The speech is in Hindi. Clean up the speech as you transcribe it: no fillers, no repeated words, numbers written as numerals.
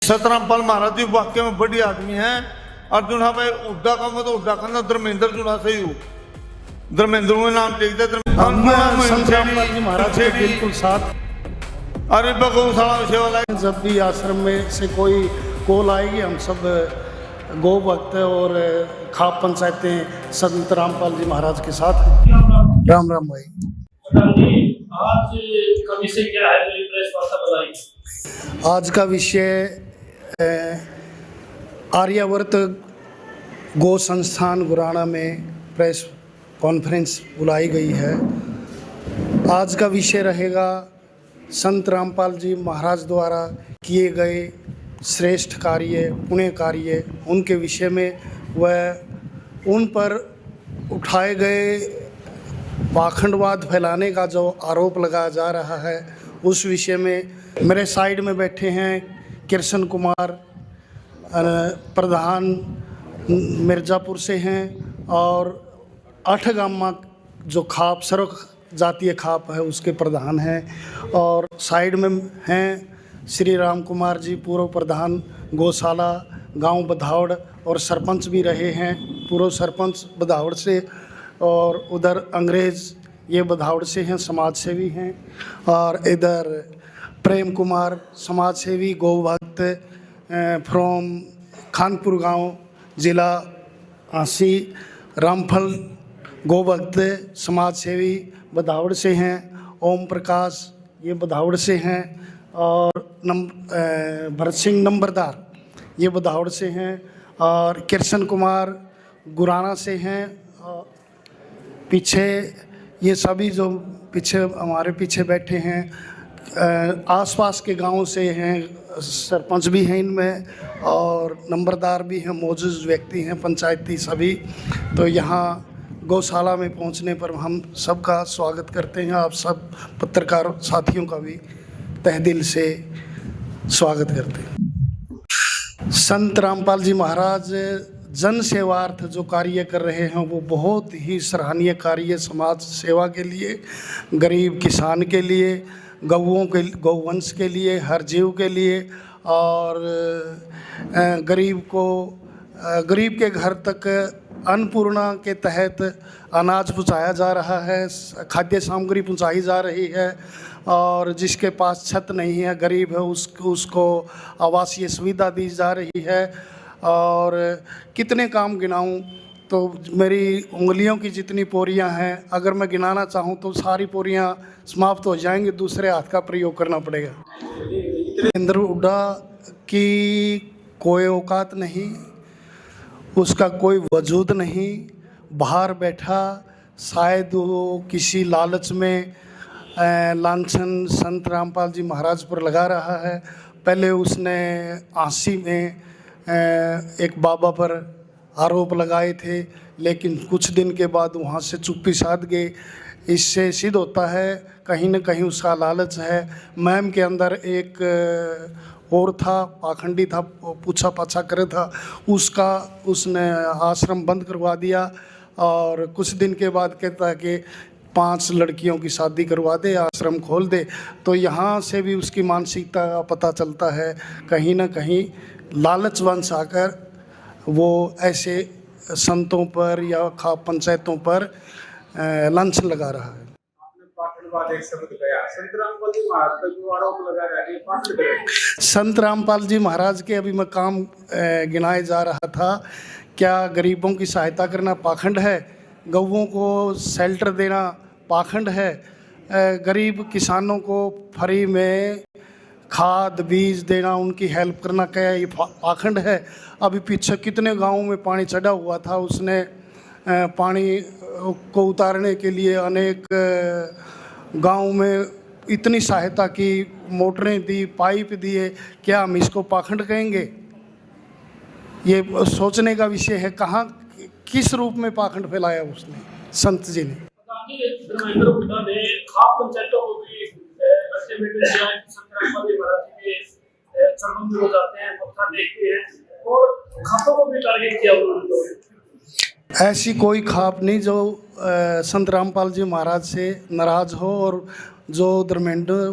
सतरामपाल महाराज जी वाक्य में बड़ी आदमी है। अर्जुन हाँ भाई उड्डा का मैं तो उड्डा करना धर्मेंद्र जुड़ा सही हूँ। धर्मेंद्र में नाम लिख दे सतरामपाल जी महाराज के बिल्कुल साथ। अरे गौशाला विषय वाला जब भी आश्रम में से कोई कॉल आएगी हम सब गौ भक्त और खाप पंचायतें संत रामपाल जी महाराज के साथ। राम राम भाई। आज का विषय क्या है? प्रेस वार्ता बताइए। आज का विषय आर्यावर्त गौ संस्थान गुराना में प्रेस कॉन्फ्रेंस बुलाई गई है। आज का विषय रहेगा संत रामपाल जी महाराज द्वारा किए गए श्रेष्ठ कार्य, पुण्य कार्य, उनके विषय में वह उन पर उठाए गए पाखंडवाद फैलाने का जो आरोप लगाया जा रहा है उस विषय में। मेरे साइड में बैठे हैं कृष्ण कुमार, प्रधान मिर्ज़ापुर से हैं, और आठगामा जो खाप सर्व जातीय खाप है उसके प्रधान हैं, और साइड में हैं श्री राम कुमार जी, पूर्व प्रधान गौशाला गांव बधावड़ और सरपंच भी रहे हैं, पूर्व सरपंच बधावड़ से, और उधर अंग्रेज़ ये बधावड़ से हैं, समाज सेवी हैं, और इधर प्रेम कुमार समाज सेवी गौ भक्त फ्रॉम खानपुर गांव जिला आसी, रामफल गौ भक्त समाज सेवी बधावड़ से हैं, ओम प्रकाश ये बधावड़ से हैं, और भरत सिंह नंबरदार ये बधावड़ से हैं, और कृष्ण कुमार गुराना से हैं। पीछे ये सभी जो पीछे हमारे पीछे बैठे हैं आसपास के गांव से हैं, सरपंच भी हैं इनमें, और नंबरदार भी हैं, मौजूद व्यक्ति हैं, पंचायती सभी। तो यहाँ गौशाला में पहुंचने पर हम सबका स्वागत करते हैं। आप सब पत्रकार साथियों का भी तहे दिल से स्वागत करते हैं। संत रामपाल जी महाराज जन सेवार्थ जो कार्य कर रहे हैं वो बहुत ही सराहनीय कार्य, समाज सेवा के लिए, गरीब किसान के लिए, गौओं के गौवंश के लिए, हर जीव के लिए, और गरीब के घर तक अन्नपूर्णा के तहत अनाज पहुंचाया जा रहा है, खाद्य सामग्री पहुंचाई जा रही है, और जिसके पास छत नहीं है, गरीब है, उसको आवासीय सुविधा दी जा रही है। और कितने काम गिनाऊं तो मेरी उंगलियों की जितनी पोरियां हैं, अगर मैं गिनाना चाहूं तो सारी पोरियां समाप्त हो जाएंगी, दूसरे हाथ का प्रयोग करना पड़ेगा। इंद्र उड्डा की कोई औकात नहीं, उसका कोई वजूद नहीं, बाहर बैठा, शायद वो किसी लालच में लांछन संत रामपाल जी महाराज पर लगा रहा है। पहले उसने आसी में एक बाबा पर आरोप लगाए थे, लेकिन कुछ दिन के बाद वहाँ से चुप्पी साध गए। इससे सिद्ध होता है कहीं न कहीं उसका लालच है। मैम के अंदर एक और था, पाखंडी था, पूछा पाछा करे था, उसने आश्रम बंद करवा दिया, और कुछ दिन के बाद कहता है कि 5 लड़कियों की शादी करवा दे, आश्रम खोल दे। तो यहाँ से भी उसकी मानसिकता का पता चलता है, कहीं ना कहीं लालचवंश आकर वो ऐसे संतों पर या खाप पंचायतों पर लांछन लगा रहा है। संत रामपाल जी महाराज के अभी मैं काम गिनाए जा रहा था। क्या गरीबों की सहायता करना पाखंड है? गौओं को शेल्टर देना पाखंड है? गरीब किसानों को फ्री में खाद बीज देना, उनकी हेल्प करना, क्या ये पाखंड है? अभी पीछे कितने गांवों में पानी चढ़ा हुआ था, उसने पानी को उतारने के लिए अनेक गांव में इतनी सहायता की, मोटरें दी, पाइप दिए। क्या हम इसको पाखंड कहेंगे? ये सोचने का विषय है। कहाँ किस रूप में पाखंड फैलाया उसने, संत जी ने। धर्मेंद्र उड्डा ने खाप पंचायतों को भी चरणों में हो जाते हैं, पत्थर देखते हैं, और खापों को भी टारगेट किया उन्होंने। ऐसी कोई खाप नहीं जो संत रामपाल जी महाराज से नाराज हो, और जो धर्मेंद्र